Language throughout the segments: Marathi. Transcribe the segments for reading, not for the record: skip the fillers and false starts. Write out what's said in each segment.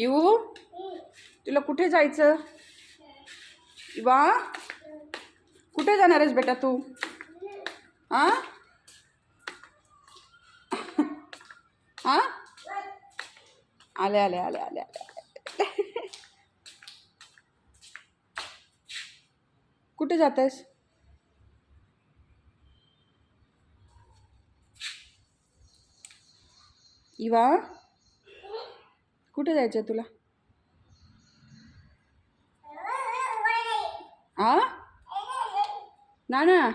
इवू तुला कुठे जायचं? इवा कुठे जाणार आहेस बेटा तू? आ आ आले आले आले आले आले कुठे जात आहेस? इवा कुठे जायचं तुला? आ ना ना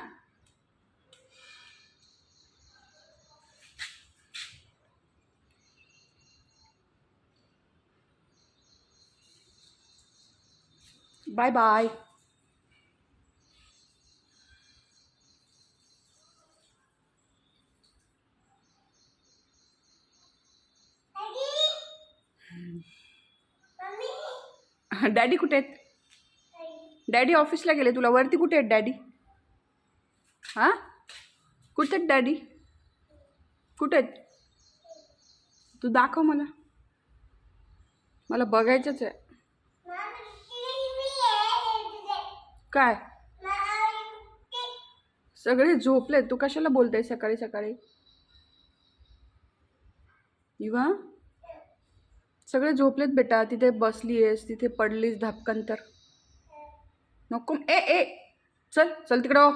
बाय बाय. डॅडी कुठे आहेत? डॅडी ऑफिसला गेले. तुला वरती कुठे आहेत डॅडी? हां कुठे आहेत डॅडी? कुठे आहेत? तू दाखव मला. मला बघायचंच आहे. काय सगळे झोपले. तू कशाला बोलते सकाळी सकाळी? इवा सगळे झोपलेत बेटा. तिथे बसली आहेस, तिथे पडलीस धपकन तर नको. ए ए चल चल तिकडं.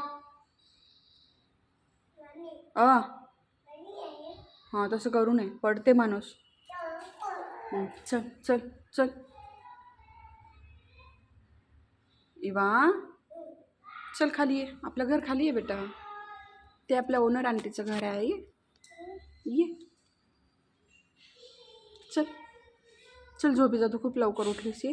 हां तसं करू नये, पडते माणूस. चल चल चल. इवा चल खाली ये. आपलं घर खाली आहे बेटा. ते आपल्या ओनर आंटीचं घर आहे. ये चल चल झोपी जा. तू खूप लवकर उठलीस. ये